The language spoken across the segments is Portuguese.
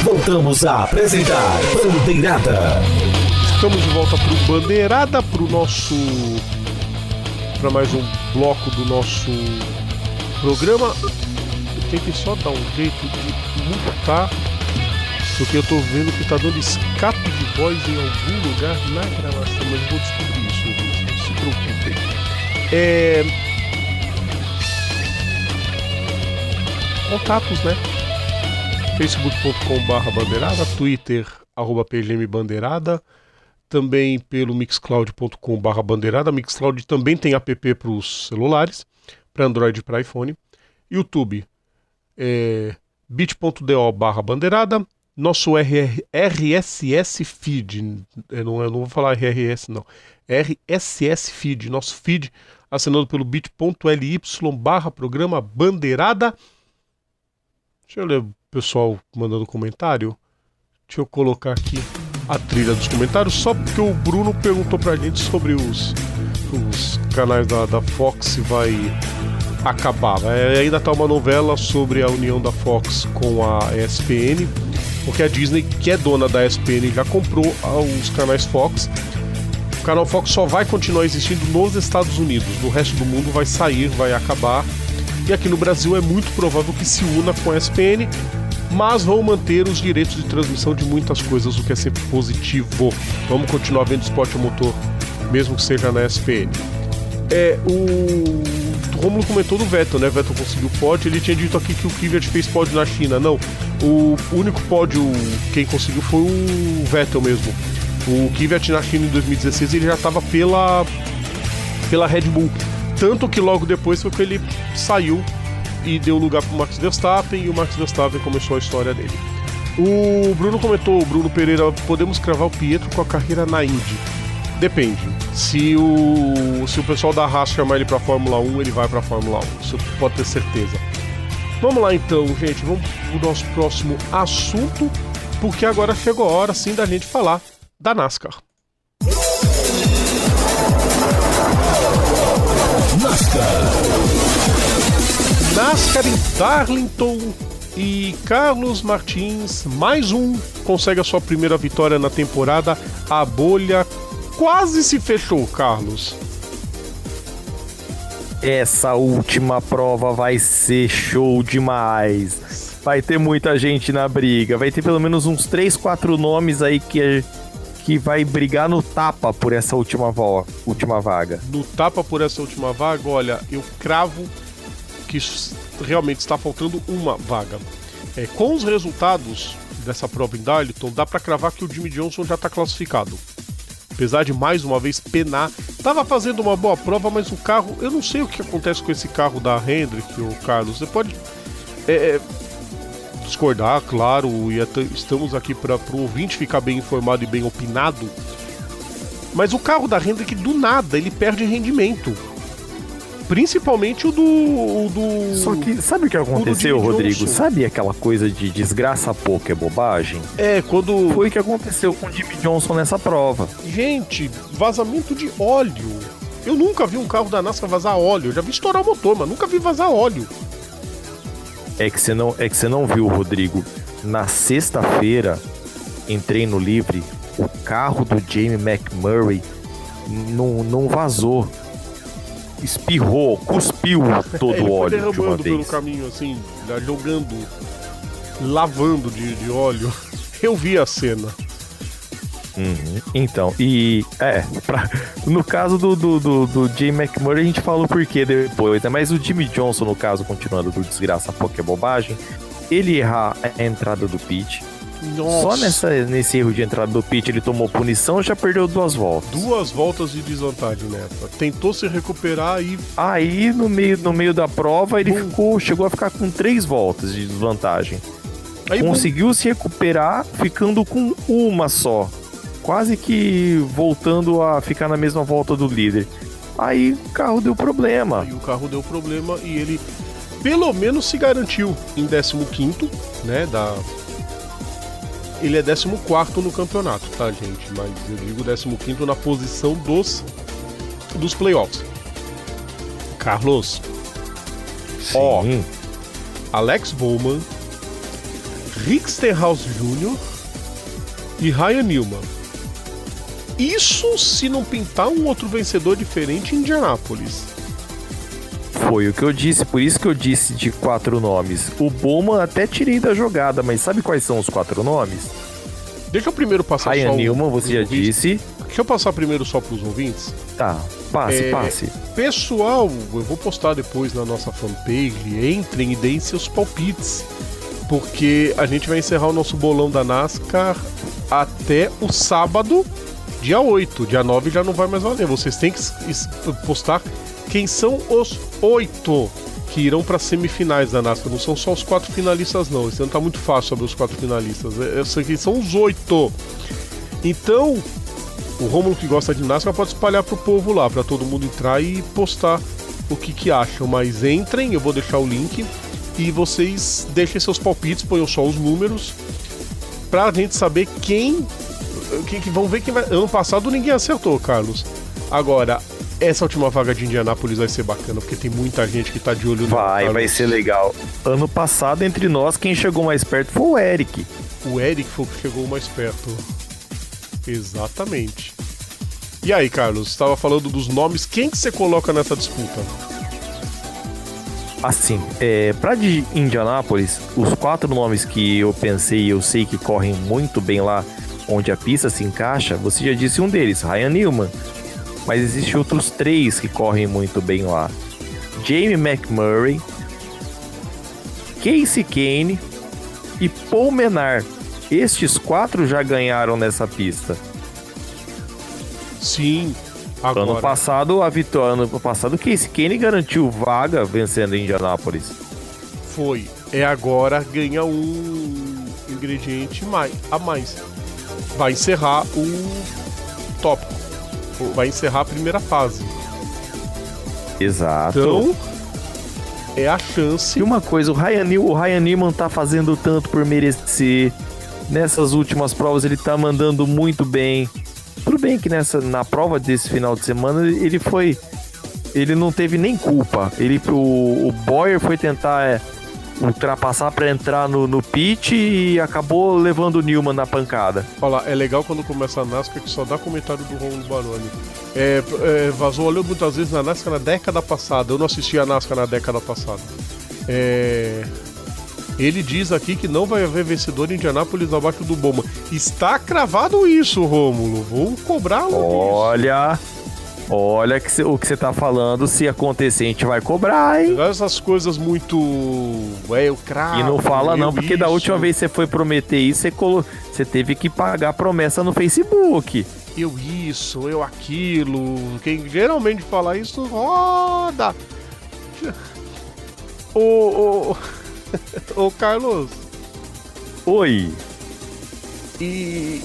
Voltamos a apresentar Bandeirada. Estamos de volta para o Bandeirada, para mais um bloco do nosso programa. Eu tenho que só dar um jeito de mutar, porque eu tô vendo que tá dando escape de voz em algum lugar na gravação, mas vou descobrir isso, não se preocupe. Contatos, né? facebook.com/bandeirada, Twitter @pgmbandeirada, também pelo mixcloud.com/bandeirada. Mixcloud também tem app para os celulares, para Android e para iPhone. YouTube, bit.do/bandeirada. Nosso RSS feed, eu não vou falar RRS não, RSS feed, nosso feed, assinando pelo bit.ly/programa Bandeirada. Deixa eu ler o pessoal mandando comentário. Deixa eu colocar aqui a trilha dos comentários, só porque o Bruno perguntou pra gente sobre os canais da Fox, se vai acabar. Ainda tá uma novela sobre a união da Fox com a ESPN, porque a Disney, que é dona da ESPN, já comprou os canais Fox. O canal Fox só vai continuar existindo nos Estados Unidos, no resto do mundo vai sair, vai acabar. E aqui no Brasil é muito provável que se una com a ESPN, mas vão manter os direitos de transmissão de muitas coisas, o que é sempre positivo. Vamos continuar vendo esporte a motor, mesmo que seja na ESPN. O Rômulo comentou do Vettel, né? Vettel conseguiu pódio. Ele tinha dito aqui que o Kvyat fez pódio na China. Não, o único pódio quem conseguiu foi o Vettel mesmo. O Kvyat na China em 2016 ele já estava pela Red Bull. Tanto que logo depois foi que ele saiu e deu lugar para o Max Verstappen, e o Max Verstappen começou a história dele. O Bruno comentou, o Bruno Pereira, podemos cravar o Pietro com a carreira na Indy? Depende. Se o pessoal da Haas chamar ele para a Fórmula 1, ele vai para a Fórmula 1. Isso pode ter certeza. Vamos lá então, gente. Vamos para o nosso próximo assunto, porque agora chegou a hora sim da gente falar da NASCAR. NASCAR em Darlington, e Carlos Martins, mais consegue a sua primeira vitória na temporada. A bolha quase se fechou, Carlos. Essa última prova vai ser show demais. Vai ter muita gente na briga. Vai ter pelo menos uns 3, 4 nomes aí que vai brigar no tapa por essa última vaga. No tapa por essa última vaga, olha, eu cravo que realmente está faltando uma vaga. Com os resultados dessa prova em Darlington, dá para cravar que o Jimmie Johnson já está classificado. Apesar de mais uma vez penar, estava fazendo uma boa prova, mas o carro, eu não sei o que acontece com esse carro da Hendrick, o Carlos. Você pode discordar, claro, e estamos aqui para o ouvinte ficar bem informado e bem opinado. Mas o carro da Hendrick, do nada, ele perde rendimento. Principalmente o do... Só que, sabe o que aconteceu, Rodrigo? Johnson. Sabe aquela coisa de desgraça pouco é bobagem? Quando... Foi o que aconteceu com o Jimmie Johnson nessa prova. Gente, vazamento de óleo. Eu nunca vi um carro da NASCAR vazar óleo. Eu já vi estourar o motor, mas nunca vi vazar óleo. É que você não viu, Rodrigo. Na sexta-feira, em treino livre, o carro do Jamie McMurray não vazou. Espirrou, cuspiu todo o óleo de uma derramando vez. pelo caminho, assim, jogando, lavando de óleo. Eu vi a cena. Então, no caso do Jamie McMurray, a gente fala o porquê depois, né? Mas o Jimmie Johnson, no caso, continuando do desgraça pouco é bobagem, ele errar a entrada do pit. Nossa. Só nesse erro de entrada do pit ele tomou punição e já perdeu 2 voltas. 2 voltas de desvantagem nessa. Tentou se recuperar e... Aí no meio da prova ele chegou a ficar com 3 voltas de desvantagem. Aí, conseguiu se recuperar ficando com uma só. Quase que voltando a ficar na mesma volta do líder. Aí o carro deu problema. E ele pelo menos se garantiu em 15º, né, Ele é 14º no campeonato, tá, gente? Mas eu digo 15º na posição dos playoffs. Carlos. Sim. Alex Bowman, Rick Stenhouse Jr. e Ryan Newman. Isso se não pintar um outro vencedor diferente em Indianápolis. Foi o que eu disse, por isso que eu disse de 4 nomes. O Bowman até tirei da jogada, mas sabe quais são os 4 nomes? Deixa eu primeiro passar Ryan só Newman, você já disse. Deixa eu passar primeiro só para os ouvintes. Tá, passe. Pessoal, eu vou postar depois na nossa fanpage. Entrem e deem seus palpites. Porque a gente vai encerrar o nosso bolão da NASCAR até o sábado, dia 8. Dia 9 já não vai mais valer. Vocês têm que postar quem são os 8 que irão para semifinais da NASCAR. Não são só os 4 finalistas, não. Esse ano tá muito fácil sobre os 4 finalistas. Esses aqui são os 8. Então, o Rômulo, que gosta de NASCAR, pode espalhar pro povo lá, para todo mundo entrar e postar o que acham. Mas entrem, eu vou deixar o link. E vocês deixem seus palpites, ponham só os números, pra gente saber quem vamos ver quem vai. Ano passado ninguém acertou, Carlos. Agora, essa última vaga de Indianápolis vai ser bacana, porque tem muita gente que tá de olho no Carlos. Vai ser legal. Ano passado, entre nós, quem chegou mais perto foi o Eric. O Eric foi o que chegou mais perto. Exatamente. E aí, Carlos, estava falando dos nomes, quem que você coloca nessa disputa? Assim, pra de Indianápolis, os 4 nomes que eu pensei e eu sei que correm muito bem lá onde a pista se encaixa, você já disse um deles, Ryan Newman. Mas existem outros 3 que correm muito bem lá. Jamie McMurray, Casey Kane e Paul Menard. Estes 4 já ganharam nessa pista. Sim. Agora. Ano passado, o Casey Kane garantiu vaga vencendo em Indianápolis. Foi. Agora ganha um ingrediente a mais. Vai encerrar o tópico. Vai encerrar a primeira fase. Exato. Então, é a chance. E uma coisa, o Ryan Newman tá fazendo tanto por merecer. Nessas últimas provas ele tá mandando muito bem. Tudo bem que na prova desse final de semana ele não teve nem culpa. O Bowyer foi tentar ultrapassar para entrar no pit e acabou levando o Newman na pancada. Olha lá, é legal quando começa a NASCAR que só dá comentário do Rômulo Baroni. Vazou, olhou muitas vezes na NASCAR na década passada. Eu não assisti a NASCAR na década passada. Ele diz aqui que não vai haver vencedor em Indianápolis abaixo do Bowman. Está cravado isso, Rômulo. Vou cobrá-lo. Olha o que você tá falando. Se acontecer, a gente vai cobrar, hein? Essas coisas muito... eu cravo. E não fala não, porque da última vez que você foi prometer isso, você teve que pagar a promessa no Facebook. Eu aquilo. Quem geralmente fala isso, roda. Ô Carlos. Oi. E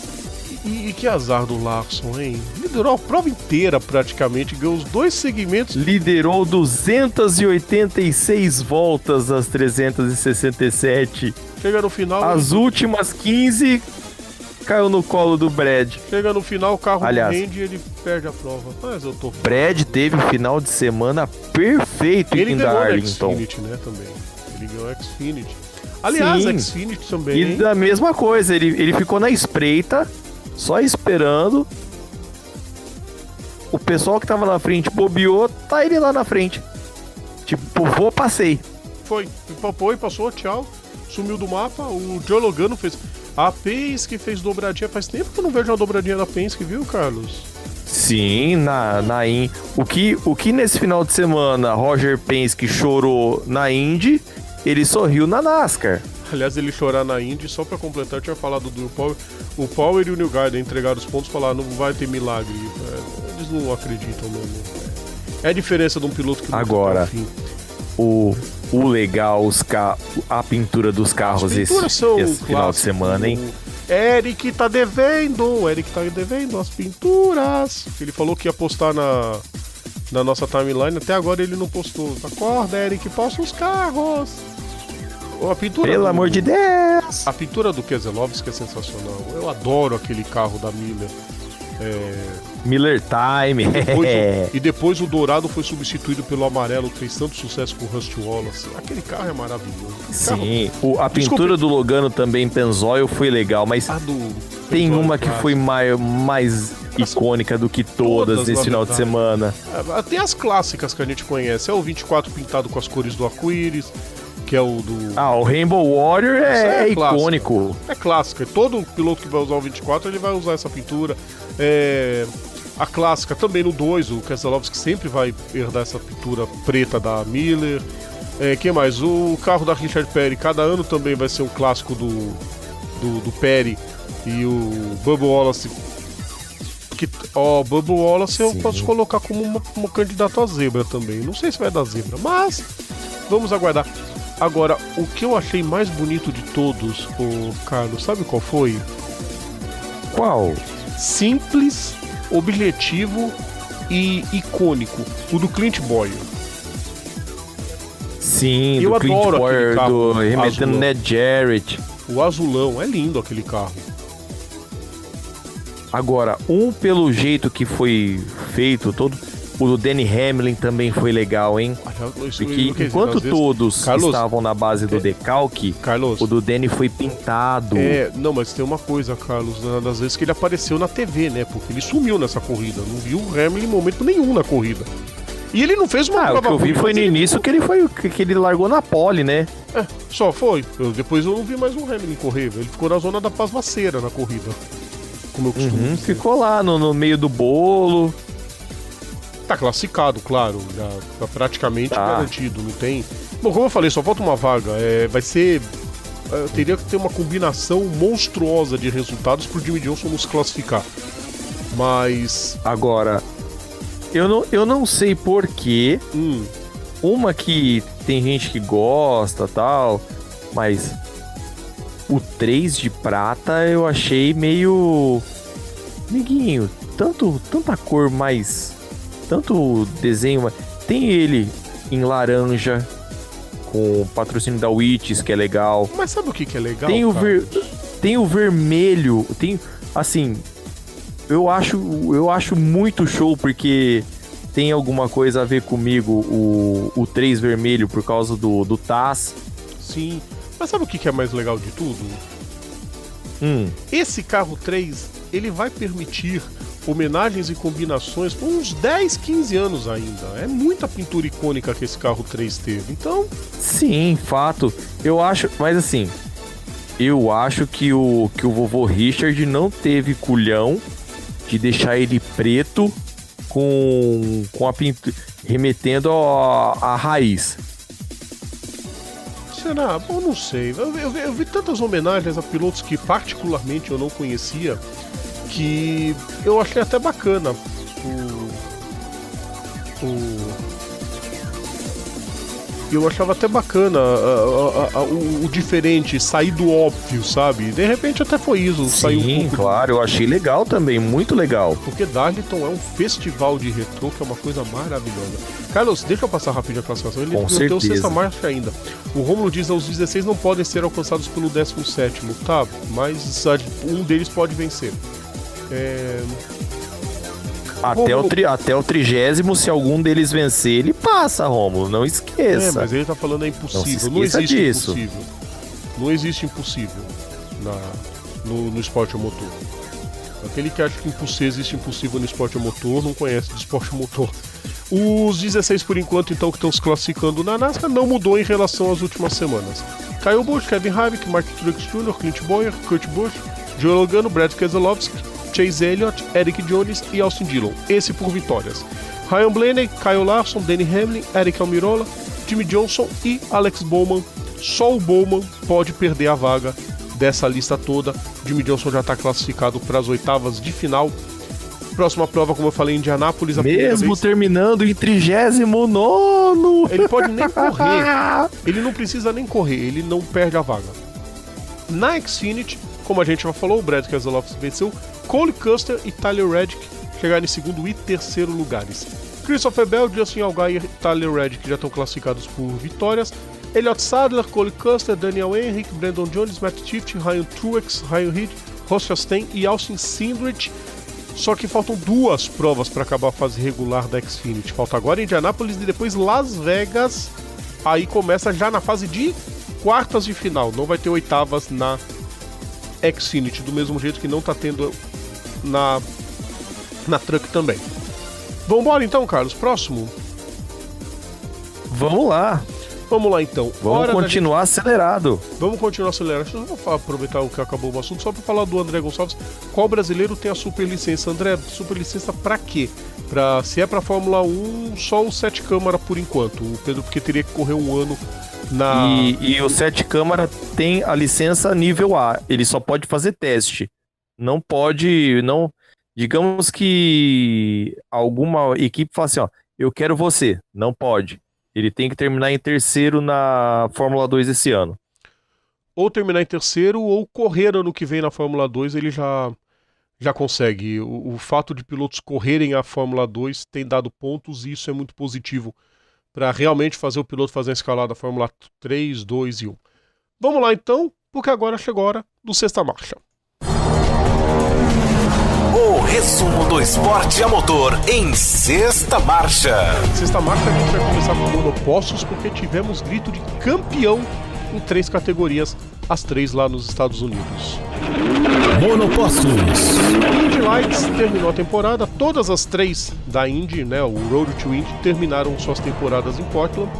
que azar do Larson, hein? Liderou a prova inteira praticamente, ganhou os 2 segmentos. Liderou 286 voltas das 367. Chega no final... As últimas 15 caiu no colo do Brad. Chega no final, o carro não rende e ele perde a prova. Mas eu tô... Brad teve um final de semana perfeito em Darlington. Ele ganhou o Xfinity, né, também. Ele ganhou o Xfinity. Aliás, o Xfinity também... E da mesma coisa, ele ficou na espreita, só esperando. O pessoal que tava na frente bobeou, tá ele lá na frente. Tipo, passei. Foi, passou, tchau. Sumiu do mapa. O Joe Logano fez... A Penske fez dobradinha. Faz tempo que eu não vejo uma dobradinha da Penske, viu, Carlos? Sim, o que nesse final de semana Roger Penske chorou na Indy, ele sorriu na NASCAR. Aliás, ele chorar na Indy, só pra completar, eu tinha falado do Power. O Power e o New Garden entregaram os pontos e falaram, não vai ter milagre. Eles não acreditam mesmo. É a diferença de um piloto que não agora, o legal, a pintura dos carros esse final de semana, hein? Eric tá devendo as pinturas. Ele falou que ia postar na nossa timeline, até agora ele não postou. Acorda, Eric, posta os carros. A pintura Pelo amor de Deus! A pintura do Keselowski é sensacional. Eu adoro aquele carro da Miller. Miller Time. E depois o dourado foi substituído pelo amarelo, que fez tanto sucesso com o Rusty Wallace. Aquele carro é maravilhoso. Sim, a pintura do Logano também, Pennzoil, foi legal, mas tem uma que foi mais icônica do que todas nesse final de semana. Tem as clássicas que a gente conhece. É o 24 pintado com as cores do arco-íris, que é o do... o Rainbow Warrior é icônico. É clássico. Todo piloto que vai usar o 24, ele vai usar essa pintura. A clássica também no 2, o Keselowski sempre vai herdar essa pintura preta da Miller. Quem mais? O carro da Richard Petty, cada ano também vai ser um clássico do Petty. E o Bubba Wallace, Bubba Wallace eu posso colocar como um candidato a zebra também. Não sei se vai dar zebra, mas vamos aguardar. Agora, o que eu achei mais bonito de todos, Carlos, sabe qual foi? Qual? Simples, objetivo e icônico. O do Clint Bowyer. Sim, eu do Clint adoro Bowyer, do remetendo Ned Jarrett. O azulão, é lindo aquele carro. Agora, pelo jeito que foi feito, o do Denny Hamlin também foi legal, hein? Porque enquanto todos estavam na base do decalque, Carlos, o do Denny foi pintado. Não, mas tem uma coisa, Carlos, das vezes que ele apareceu na TV, né? Porque ele sumiu nessa corrida, não viu o Hamlin em momento nenhum na corrida. E ele não fez uma prova. O que eu vi foi no início que ele largou na pole, né? Só foi. Depois eu não vi mais o Hamlin correr. Ele ficou na zona da pasmaceira na corrida. Como eu costumo dizer. Ficou lá no meio do bolo. Tá classificado, claro. Já tá praticamente garantido. Não tem. Bom, como eu falei, só falta uma vaga. Vai ser. Teria que ter uma combinação monstruosa de resultados pro Jimmy Johnson nos classificar. Mas. Agora. Eu não sei porquê. Uma que tem gente que gosta tal, mas o 3 de prata eu achei meio. Amiguinho, tanta cor mais. Tanto desenho. Tem ele em laranja, com patrocínio da Witches, que é legal. Mas sabe o que é legal? Tem o vermelho. Tem. Assim. Eu acho muito show, porque tem alguma coisa a ver comigo o 3 vermelho por causa do Taz. Sim, mas sabe o que é mais legal de tudo? Esse carro 3, ele vai permitir homenagens e combinações por uns 10, 15 anos ainda. É muita pintura icônica que esse carro 3 teve, então... Sim, fato. Eu acho, mas assim, eu acho que o vovô Richard não teve culhão de deixar ele preto com a pintura remetendo à raiz. Será? Bom, não sei. Eu vi tantas homenagens a pilotos que particularmente eu não conhecia, que eu achei até bacana eu achava até bacana o diferente, sair do óbvio, sabe? De repente até foi isso. Sim, um pouco claro, eu achei legal também, muito legal. Porque Darlington é um festival de retrô que é uma coisa maravilhosa. Carlos, deixa eu passar rapidinho a classificação, ele não tem o sexta marcha ainda. O Rômulo diz que os 16 não podem ser alcançados pelo 17º, tá? Mas um deles pode vencer. Até o 30º, se algum deles vencer, ele passa, Rômulo, não esqueça. Mas ele tá falando impossível. Não existe disso. Impossível. Não existe impossível no esporte a motor. Aquele que acha que existe impossível no esporte a motor não conhece de esporte a motor. Os 16 por enquanto, então, que estão se classificando na NASCAR, não mudou em relação às últimas semanas. Kyle Busch, Kevin Harvick, Mark Truex Jr., Clint Bowyer, Kurt Busch, Joey Logano, Brad Keselowski, Chase Elliott, Eric Jones e Austin Dillon, esse por vitórias. Ryan Blaney, Kyle Larson, Denny Hamlin, Eric Almirola, Jimmy Johnson e Alex Bowman. Só o Bowman pode perder a vaga dessa lista toda. Jimmy Johnson já está classificado para as oitavas de final. Próxima prova, como eu falei, Indianápolis. Mesmo terminando em 39º. Ele pode nem correr. Ele não precisa nem correr, ele não perde a vaga. Na Xfinity, como a gente já falou, o Brad Keselowski venceu. Cole Custer e Tyler Reddick chegaram em segundo e terceiro lugares. Christopher Bell, Justin Allgaier e Tyler Reddick já estão classificados por vitórias. Elliott Sadler, Cole Custer, Daniel Hemric, Brandon Jones, Matt Tifft, Ryan Truex, Ryan Reed, Ross Chastain e Austin Cindric Só que faltam 2 provas para acabar a fase regular da Xfinity. Falta agora Indianápolis e depois Las Vegas. Aí começa já na fase de quartas de final. Não vai ter oitavas na Xfinity, do mesmo jeito que não tá tendo na Truck também. Vambora então, Carlos, próximo? Vamos lá então. Vamos continuar acelerado. Vamos continuar acelerado. Deixa eu só aproveitar o que acabou o assunto, só para falar do André Gonçalves. Qual brasileiro tem a superlicença? André, superlicença para quê? Se é para Fórmula 1, só o 7 Câmara por enquanto. O Pedro porque teria que correr um ano na... E o 7 Câmara tem a licença nível A. Ele só pode fazer teste. Não pode... não. Digamos que alguma equipe fala assim, ó, eu quero você. Não pode. Ele tem que terminar em terceiro na Fórmula 2 esse ano. Ou terminar em terceiro, ou correr ano que vem na Fórmula 2, ele já consegue. O fato de pilotos correrem a Fórmula 2 tem dado pontos, e isso é muito positivo para realmente fazer o piloto fazer a escalada Fórmula 3, 2 e 1. Vamos lá então, porque agora chegou a hora do Sexta Marcha. O resumo do esporte a motor em Sexta Marcha. Sexta Marcha, a gente vai começar com monopostos, porque tivemos grito de campeão em 3 categorias, as 3 lá nos Estados Unidos. Monopostos. A Indy Lights terminou a temporada, todas as 3 da Indy, né, o Road to Indy, terminaram suas temporadas em Portland.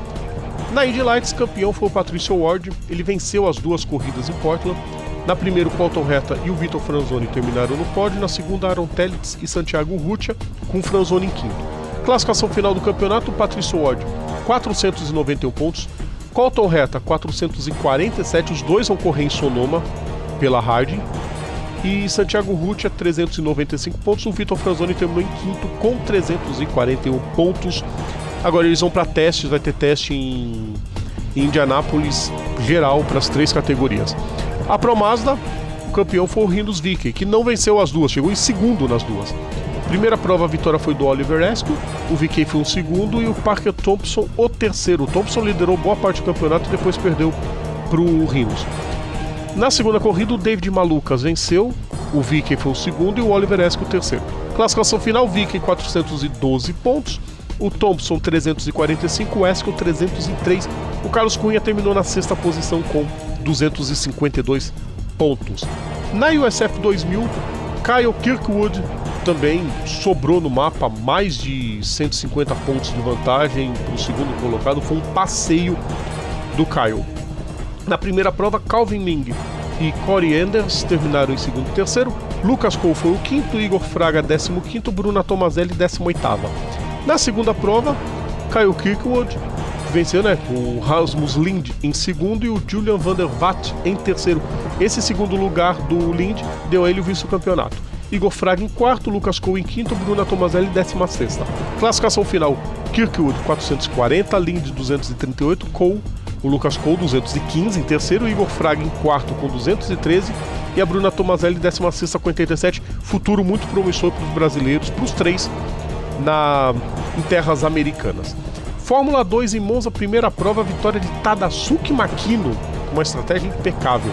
Na Indy Lights, campeão foi o Patricio Ward, ele venceu as 2 corridas em Portland. Na primeira, o Colton Herta e o Vitor Franzoni terminaram no pódio. Na segunda, Aaron Telitz e Santiago Urrutia, com o Franzoni em quinto. Classificação final do campeonato, Patricio Ward, 491 pontos. Colton Herta, 447. Os dois vão correr em Sonoma, pela Harding. E Santiago Urrutia, 395 pontos. O Vitor Franzoni terminou em quinto, com 341 pontos. Agora eles vão para testes, vai ter teste em Indianápolis geral para as 3 categorias. A Pro Mazda, o campeão foi o Rinus VeeKay, que não venceu as 2, chegou em segundo nas 2. Primeira prova, a vitória foi do Oliver Askew, o VeeKay foi o segundo e o Parker Thompson o terceiro. O Thompson liderou boa parte do campeonato e depois perdeu para o Rinus. Na segunda corrida, o David Malukas venceu, o VeeKay foi o segundo e o Oliver Askew o terceiro. Classificação final, VeeKay 412 pontos, o Thompson 345, o Askew 303. O Carlos Cunha terminou na 6ª posição com 252 pontos. Na USF 2000, Kyle Kirkwood também sobrou no mapa, mais de 150 pontos de vantagem para o segundo colocado. Foi um passeio do Kyle. Na primeira prova, Calvin Ming e Corey Enders terminaram em segundo e terceiro. Lucas Cole foi o quinto, Igor Fraga 15º, Bruna Tomazelli 18ª. Na segunda prova, Kyle Kirkwood venceu, né, com o Rasmus Lind em segundo e o Julian van der Vaart em terceiro. Esse segundo lugar do Lind deu a ele o vice-campeonato. Igor Fraga em quarto, Lucas Cole em quinto, Bruna Tomazelli 16ª. Classificação final, Kirkwood 440, Lind 238, o Lucas Cole 215 em terceiro, Igor Fraga em quarto com 213 e a Bruna Tomazelli 16ª com 87. Futuro muito promissor para os brasileiros, para os 3 em terras americanas. Fórmula 2 em Monza, primeira prova, vitória de Tadasuke Makino, uma estratégia impecável.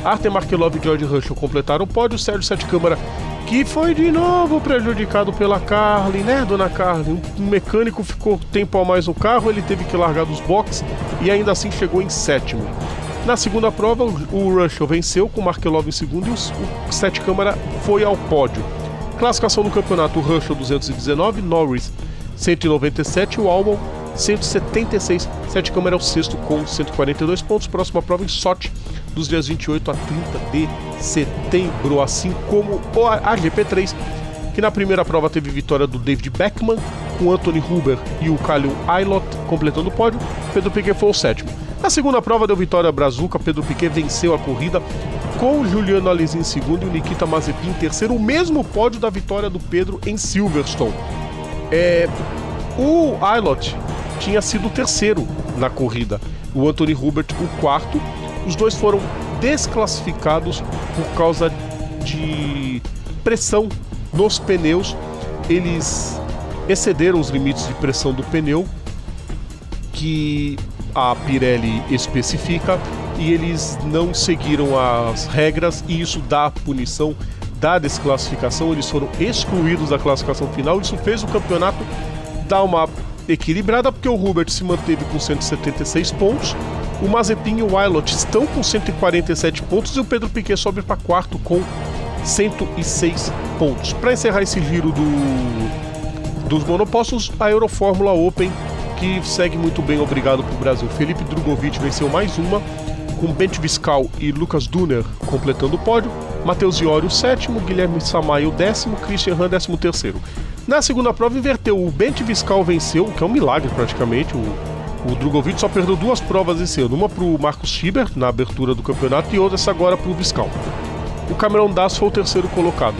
Artem Markelov e George Russell completaram o pódio. Sérgio Sete Câmara, que foi de novo prejudicado pela Carlin, né, dona Carlin? Um mecânico ficou tempo a mais no carro, ele teve que largar dos boxes e ainda assim chegou em 7º. Na segunda prova, o Russell venceu com o Markelov em segundo e o Sete Câmara foi ao pódio. Classificação do campeonato, o Russell 219, Norris 197, o Albon 176, Sete Câmara é o sexto com 142 pontos. Próxima prova em Sochi, dos dias 28 a 30 de setembro, assim como a GP3, que na primeira prova teve vitória do David Beckman, com Anthony Huber e o Callum Aylott completando o pódio. Pedro Piquet foi o sétimo. Na segunda prova deu vitória Brazuca, Pedro Piquet venceu a corrida com o Juliano Alesi em segundo e o Nikita Mazepin em terceiro, o mesmo pódio da vitória do Pedro em Silverstone. O Aylott tinha sido o terceiro na corrida, o Anthony Hubert o quarto. Os dois foram desclassificados por causa de pressão nos pneus. Eles excederam os limites de pressão do pneu que a Pirelli especifica e eles não seguiram as regras, e isso dá punição da desclassificação, eles foram excluídos da classificação final. Isso fez o campeonato dar uma equilibrada, porque o Hubert se manteve com 176 pontos, o Mazepin e o Wilot estão com 147 pontos e o Pedro Piquet sobe para quarto com 106 pontos. Para encerrar esse giro dos monopostos, a Eurofórmula Open, que segue muito bem, obrigado pro Brasil. Felipe Drugovich venceu mais uma, com Bent Viscal e Lucas Dunner completando o pódio, Matheus Iori o sétimo, Guilherme Samaia o 10º, Christian Han 13º. Na segunda prova inverteu, o Bent Viscal venceu, que é um milagre praticamente, o Drugovich só perdeu 2 provas esse ano, uma pro Marcos Schieber na abertura do campeonato e outra essa agora pro Viscal. O Cameron Das foi o 3º colocado.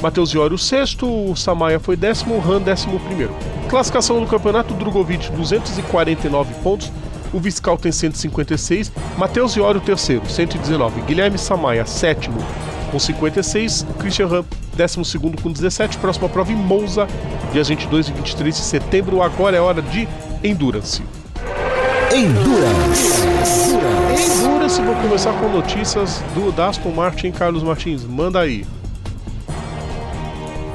Matheus Iori o 6º, o Samaia foi 10º, o Han 11º. Classificação do campeonato, Drugovich 249 pontos, o Viscal tem 156, Matheus Iori o 3º, 119, Guilherme Samaia 7º com 56, Christian Han 12º com 17, próxima prova em Monza, dias 22 e 23 de setembro, agora é hora de Endurance. Endurance, vou começar com notícias da Aston Martin. Carlos Martins, manda aí.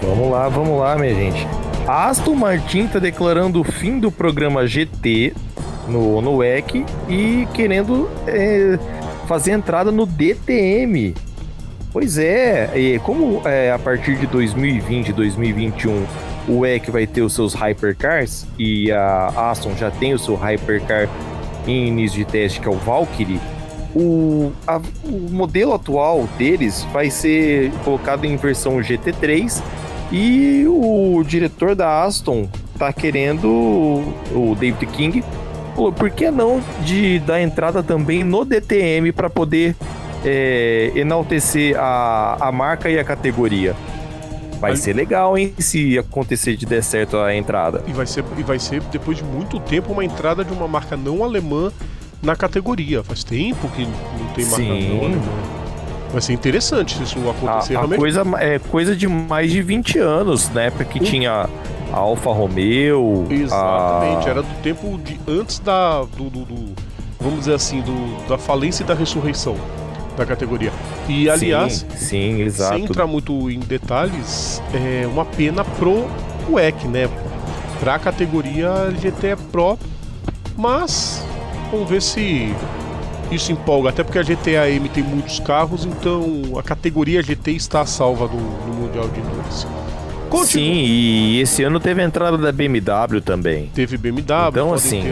Vamos lá, minha gente. A Aston Martin está declarando o fim do programa GT no WEC e querendo fazer entrada no DTM. Pois é, como a partir de 2020 e 2021 o WEC vai ter os seus Hypercars e a Aston já tem o seu Hypercar em início de teste, que é o Valkyrie, o modelo atual deles vai ser colocado em versão GT3 e o diretor da Aston tá querendo, o David King, falou, por que não de dar entrada também no DTM para poder enaltecer a marca e a categoria. Vai ser legal, hein, se acontecer de der certo a entrada. E vai ser, depois de muito tempo, uma entrada de uma marca não alemã na categoria. Faz tempo que não tem marca não alemã. Vai ser interessante se isso acontecer. Coisa de mais de 20 anos, na época que tinha a Alfa Romeo. Exatamente, era do tempo de antes vamos dizer assim, da falência e da ressurreição da categoria. E aliás, sim, exato. Sem entrar muito em detalhes, é uma pena pro WEC, né? Pra categoria GT Pro, mas vamos ver se isso empolga, até porque a GT-AM tem muitos carros, então a categoria GT está salva no Mundial de Endurance. Sim, e esse ano teve a entrada da BMW também. Teve BMW. Então assim,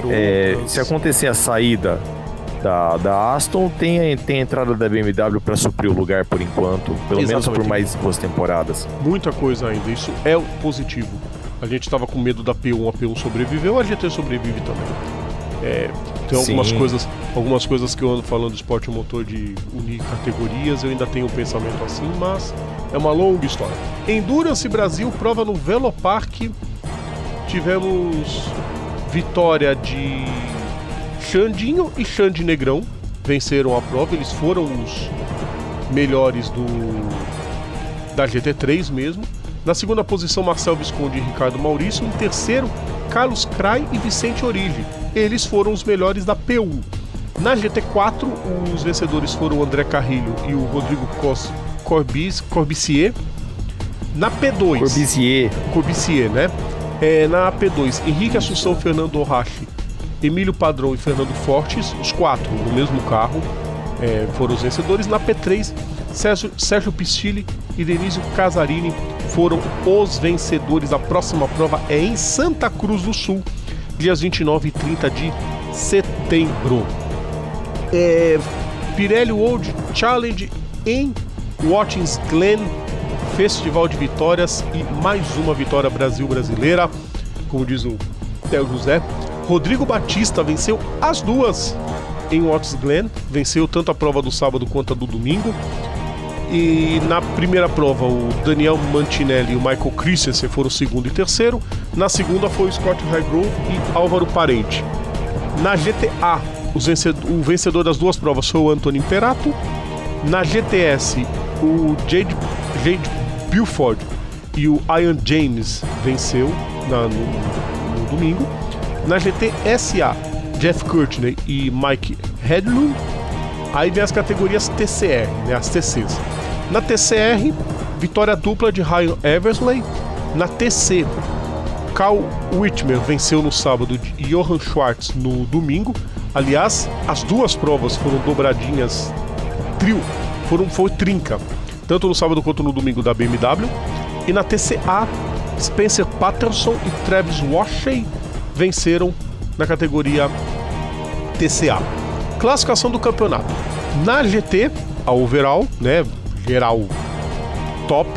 se acontecer a saída da Aston, tem a entrada da BMW para suprir o lugar por enquanto, pelo menos por mais 2 temporadas. Muita coisa ainda, isso é o positivo. A gente estava com medo da P1, a P1 sobreviveu, a GT sobrevive também. Tem algumas coisas que eu ando falando do esporte motor de unir categorias, eu ainda tenho um pensamento assim, mas é uma longa história. Endurance Brasil, prova no Velopark. Tivemos vitória de Xandinho e Xande Negrão, venceram a prova, eles foram os melhores da GT3 mesmo. Na segunda posição, Marcel Visconde e Ricardo Maurício. Em terceiro, Carlos Kray e Vicente Origi. Eles foram os melhores da P1. Na GT4, os vencedores foram o André Carrilho e o Rodrigo Corbissier. Na P2... Corbissier, né? Na P2, Henrique Assunção, Fernando Orrache, Emílio Padrão e Fernando Fortes, os 4 no mesmo carro, foram os vencedores. Na P3, Sérgio Pistilli e Denísio Casarini foram os vencedores. A próxima prova é em Santa Cruz do Sul, dias 29 e 30 de setembro. Pirelli World Challenge em Watkins Glen, festival de vitórias e mais uma vitória brasileira, como diz o Theo José. Rodrigo Batista venceu as duas em Watkins Glen, venceu tanto a prova do sábado quanto a do domingo. E na primeira prova, o Daniel Mantinelli e o Michael Christensen foram o segundo e terceiro. Na segunda foi o Scott Highgrove e Álvaro Parente. Na GTA, o vencedor das duas provas foi o Anthony Imperato. Na GTS, o Jade Buford e o Ian James venceu no domingo. Na GTSA, Jeff Courtney e Mike Hedlund. Aí vem as categorias TCR, né, as TCs. Na TCR, Vitória dupla de Ryan Eversley. Na TC, Carl Whitmer venceu no sábado de Johann Schwartz no domingo. Aliás, as duas provas foram dobradinhas trio, foi trinca, tanto no sábado quanto no domingo da BMW. E na TCA, Spencer Patterson e Travis Washey venceram na categoria TCA. Classificação do campeonato. Na GT, a overall, né, geral top,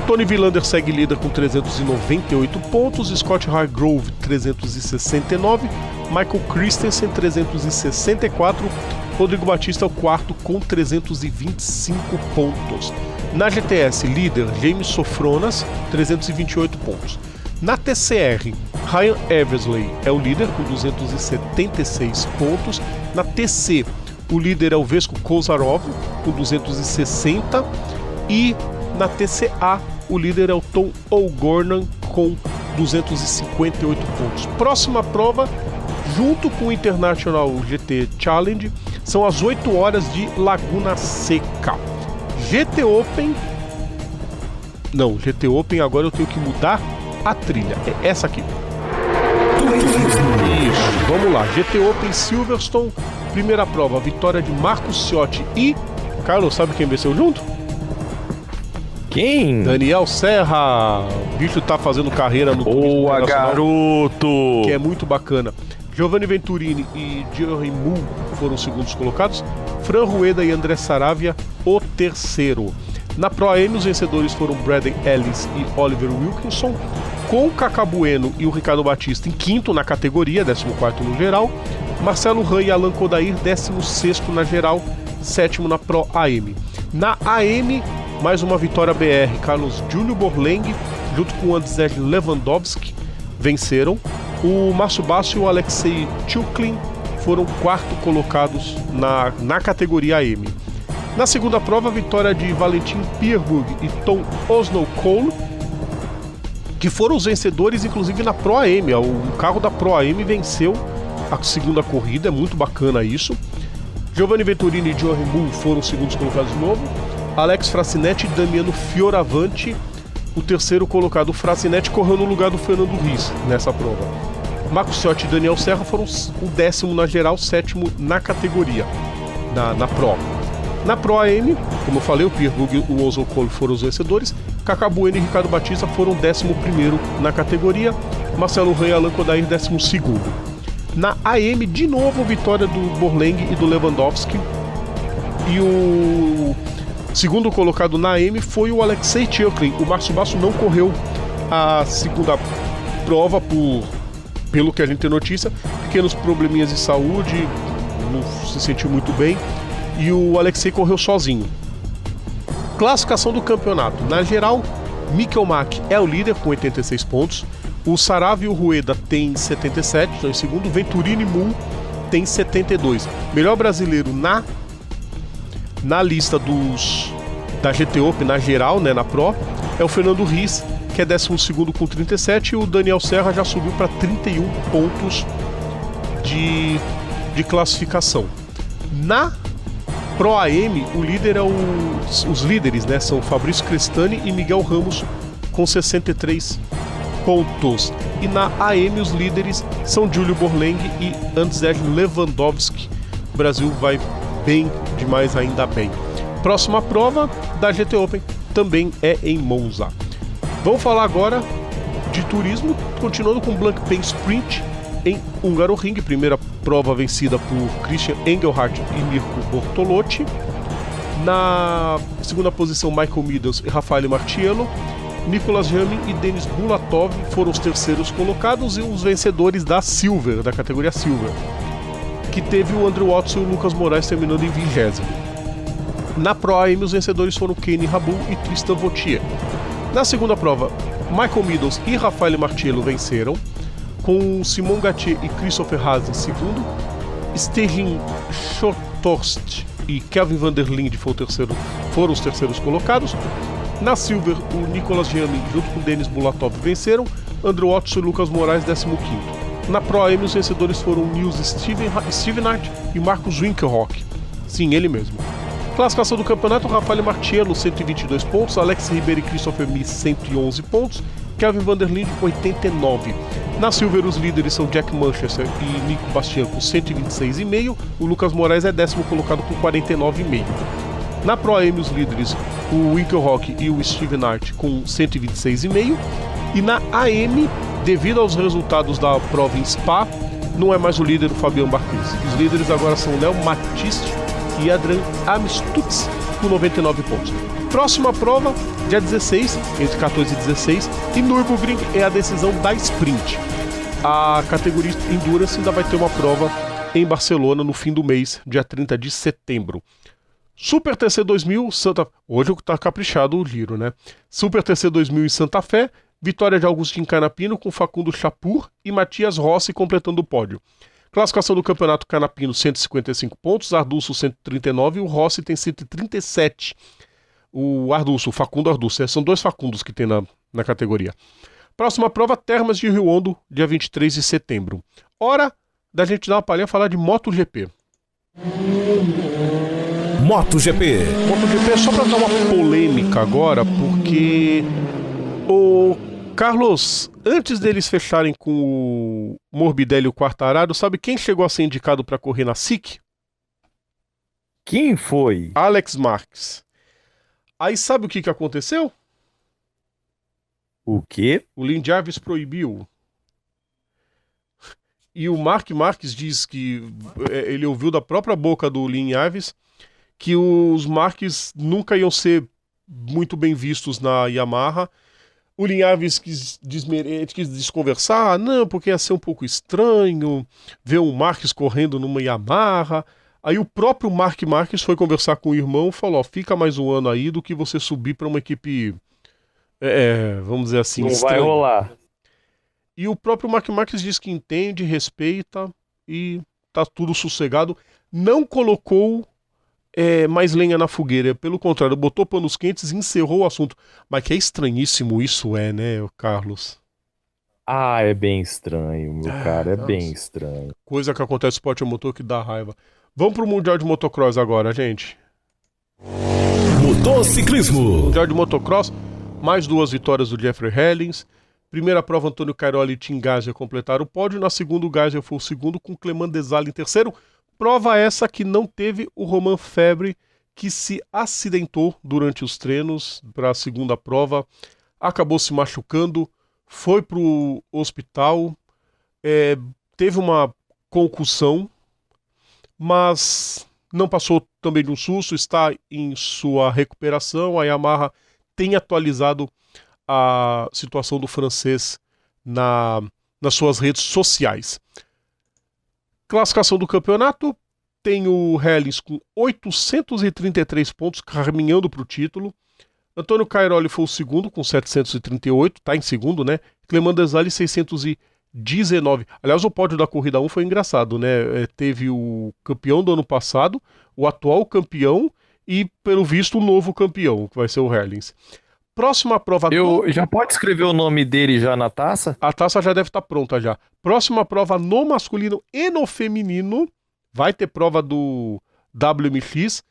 Tony Villander segue líder com 398 pontos, Scott Hargrove 369, Michael Christensen 364, Rodrigo Batista é o quarto com 325 pontos. Na GTS, líder James Sofronas, 328 pontos. Na TCR, Ryan Eversley é o líder com 276 pontos. Na TC, o líder é o Vesco Kozarov com 260. E na TCA, o líder é o Tom O'Gorman com 258 pontos. Próxima prova, junto com o International GT Challenge, são as 8 horas de Laguna Seca. GT Open, agora eu tenho que mudar a trilha. É essa aqui. Isso, vamos lá. GT Open Silverstone, primeira prova, vitória de Marcos Ciotti e... Carlos, sabe quem venceu junto? Quem? Daniel Serra. O bicho tá fazendo carreira no Boa, garoto! Que é muito bacana. Giovanni Venturini e Jerry Moore foram os segundos colocados. Fran Rueda e André Saravia, o terceiro. Na Pro AM, os vencedores foram Braden Ellis e Oliver Wilkinson, com o Cacá Bueno e o Ricardo Batista em quinto na categoria, 14º no geral. Marcelo Ran e Alan Kodair, 16º na geral, 7º na Pro AM. Na AM, mais uma vitória BR. Carlos Júlio Borleng, junto com o Andrzej Lewandowski, venceram. O Márcio Basso e o Alexei Tchuklin foram quarto colocados na categoria AM. Na segunda prova, a vitória de Valentin Pierburg e Tom Osno-Cole, que foram os vencedores, inclusive na Pro AM. O carro da Pro AM venceu a segunda corrida, é muito bacana isso. Giovanni Venturini e Johan Bull foram os segundos colocados de novo. Alex Frassinetti e Damiano Fioravanti, o terceiro colocado. O Frassinetti correu no lugar do Fernando Riz nessa prova. Marcos Ciotti e Daniel Serra foram o 10º na geral, 7º na categoria, na Pro. Na Pro AM, como eu falei, o Pierburg e o Osno-Cole foram os vencedores. Cacá Bueno e Ricardo Batista foram 11º na categoria. Marcelo Ran e Alan Kodair, 12º. Na AM, de novo, vitória do Borleng e do Lewandowski. E o segundo colocado na AM foi o Alexei Tchuklin. O Márcio Basso não correu a segunda prova pelo que a gente tem notícia, pequenos probleminhas de saúde, não se sentiu muito bem, e o Alexei correu sozinho. Classificação do campeonato. Na geral, Mikkel Mack é o líder com 86 pontos, o Saravia e o Rueda tem 77, estão em segundo, Venturini e Moore tem 72. Melhor brasileiro na lista da GT Open, na geral, né, na Pro, é o Fernando Riz, que é 12º com 37, e o Daniel Serra já subiu para 31 pontos de classificação. Na Pro AM, o líder os líderes, né, são Fabrício Crestani e Miguel Ramos com 63 pontos. E na AM, os líderes são Júlio Borleng e Andrzej Lewandowski. O Brasil vai bem demais, ainda bem. Próxima prova da GT Open também é em Monza. Vamos falar agora de turismo, continuando com o Blancpain Sprint em Hungaroring, primeira prova vencida por Christian Engelhardt e Mirko Bortolotti. Na segunda posição, Michael Meadows e Raffaele Martiello. Nicolas Jamin e Denis Bulatov foram os terceiros colocados e os vencedores da Silver, da categoria Silver, que teve o Andrew Watson e o Lucas Moraes terminando em 20º. Na Pro AM, os vencedores foram Kenny Rabu e Tristan Vautier. Na segunda prova, Michael Meadows e Raffaele Martiello venceram, com Simon Gatier e Christopher Haas em segundo. Stegen Schottorst e Kelvin van der Linde foram os terceiros colocados. Na Silver, o Nicolas Jamin junto com Denis Bulatov venceram, Andrew Watson e Lucas Moraes 15º. Na Pro AM, os vencedores foram Nils Stevenhart e Marcus Winkelhock. Sim, ele mesmo. Classificação do campeonato, Rafael Martiello, 122 pontos, Alex Ribeiro e Christopher Mies, 111 pontos, Kevin Van der Linde com 89. Na Silver, os líderes são Jack Manchester e Nico Bastian com 126,5. O Lucas Moraes é 10º colocado com 49,5. Na Pro AM, os líderes, o Winkelhock e o Steven Hart com 126,5. E na AM, devido aos resultados da prova em Spa, não é mais o líder o Fabian Barthez. Os líderes agora são Léo Matiste e Adrian Amstutz com 99 pontos. Próxima prova, dia 16, entre 14 e 16, e Nürburgring é a decisão da sprint. A categoria Endurance ainda vai ter uma prova em Barcelona no fim do mês, dia 30 de setembro. Super TC 2000, hoje tá caprichado o giro, né? Super TC 2000 em Santa Fé, vitória de Agustin Canapino com Facundo Chapur e Matias Rossi completando o pódio. Classificação do campeonato, Canapino 155 pontos, Ardulso 139 e o Rossi tem 137. O Ardulso, o Facundo Ardulso, são 2 Facundos que tem na categoria. Próxima prova, Termas de Rio Hondo, dia 23 de setembro. Hora da gente dar uma palhinha e falar de MotoGP. MotoGP. MotoGP é só para dar uma polêmica agora, porque o Carlos, antes deles fecharem com o Morbidelli e o Quartararo, sabe quem chegou a ser indicado para correr na SIC? Quem foi? Alex Marques. Aí sabe o que aconteceu? O quê? O Lin Jarvis proibiu. E o Mark Marques diz que ele ouviu da própria boca do Lin Jarvis que os Marques nunca iam ser muito bem vistos na Yamaha. O Lin Jarvis quis desconversar, não, porque ia ser um pouco estranho ver um Marques correndo numa Yamaha. Aí o próprio Mark Marques foi conversar com o irmão e falou, fica mais um ano aí do que você subir para uma equipe, vamos dizer assim, não estranha. vai rolar. E o próprio Mark Marques diz que entende, respeita e tá tudo sossegado. Não colocou mais lenha na fogueira, pelo contrário, botou panos quentes e encerrou o assunto. Mas que é estranhíssimo isso né, Carlos? Ah, é bem estranho, meu cara, nossa. Bem estranho. Coisa que acontece no esporte a motor que dá raiva. Vamos pro Mundial de Motocross agora, gente. Motociclismo. Mundial de Motocross, mais 2 vitórias do Jeffrey Hellings. Primeira prova, Antônio Cairoli e Tim Gazia completaram o pódio. Na segunda, o Gazia foi o segundo, com Clément Desailly em terceiro. Prova essa que não teve o Romain Febvre, que se acidentou durante os treinos para a segunda prova. Acabou se machucando, foi pro hospital, teve uma concussão, mas não passou também de um susto, está em sua recuperação. A Yamaha tem atualizado a situação do francês nas suas redes sociais. Classificação do campeonato, tem o Hellings com 833 pontos, caminhando para o título. Antônio Cairoli foi o segundo com 738, está em segundo, né? Clément Desailly 619. Aliás, o pódio da corrida 1 foi engraçado, né? Teve o campeão do ano passado, o atual campeão e, pelo visto, o novo campeão, que vai ser o Hellings. Próxima prova... Já pode escrever o nome dele já na taça? A taça já deve estar pronta já. Próxima prova no masculino e no feminino. Vai ter prova do WMX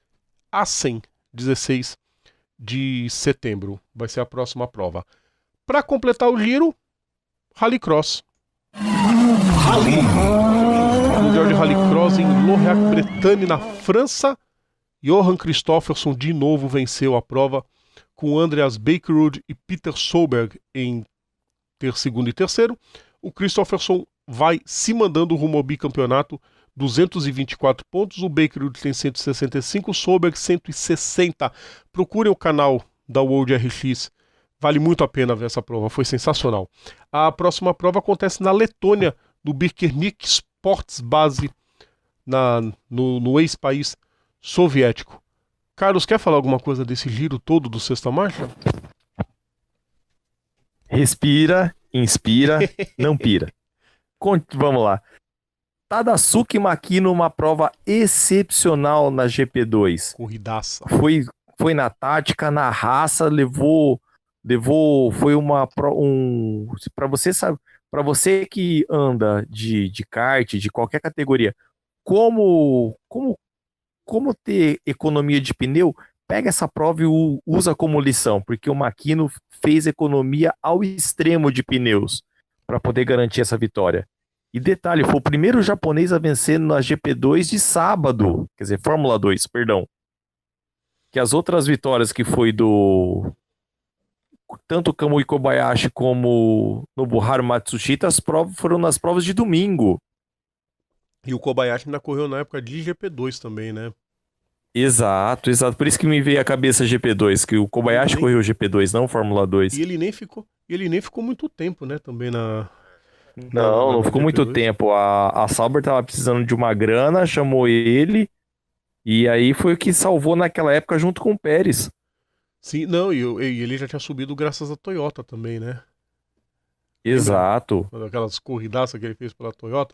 Assen, 16 de setembro. Vai ser a próxima prova. Para completar o giro, Rallycross. Mundial de Rallycross em Lorient-Bretagne, na França. Johan Christofferson de novo venceu a prova, com Andreas Bakerud e Peter Solberg em segundo e terceiro. O Christofferson vai se mandando rumo ao bicampeonato, 224 pontos, o Bakerud tem 165, o Solberg 160. Procurem o canal da World RX, vale muito a pena ver essa prova, foi sensacional. A próxima prova acontece na Letônia, do Birkernik Sports Base, no ex-país soviético. Carlos, quer falar alguma coisa desse giro todo do Sexta Marcha? Respira, inspira, não pira. Vamos lá. Tadasuke Makino, uma prova excepcional na GP2. Corridaça. Foi na tática, na raça, levou foi para você, sabe, para você que anda de kart, de qualquer categoria, como como ter economia de pneu, pega essa prova e usa como lição, porque o Makino fez economia ao extremo de pneus para poder garantir essa vitória. E detalhe, foi o primeiro japonês a vencer na GP2 de sábado, quer dizer, Fórmula 2, perdão. Que as outras vitórias que foi do tanto Kamui Kobayashi como Nobuharu Matsushita, as provas foram nas provas de domingo. E o Kobayashi ainda correu na época de GP2 também, né? Exato, exato. Por isso que me veio a cabeça GP2, que o Kobayashi correu GP2, não Fórmula 2. E ele nem ficou muito tempo, né? Também na. Não ficou GP2. muito tempo. A Sauber tava precisando de uma grana, chamou ele, e aí foi o que salvou naquela época junto com o Pérez. Sim, não, e ele já tinha subido graças à Toyota também, né? Exato. Aquelas corridaças que ele fez pela Toyota.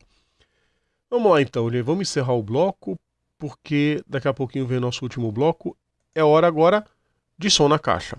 Vamos lá então, vamos encerrar o bloco, porque daqui a pouquinho vem nosso último bloco. É hora agora de som na caixa.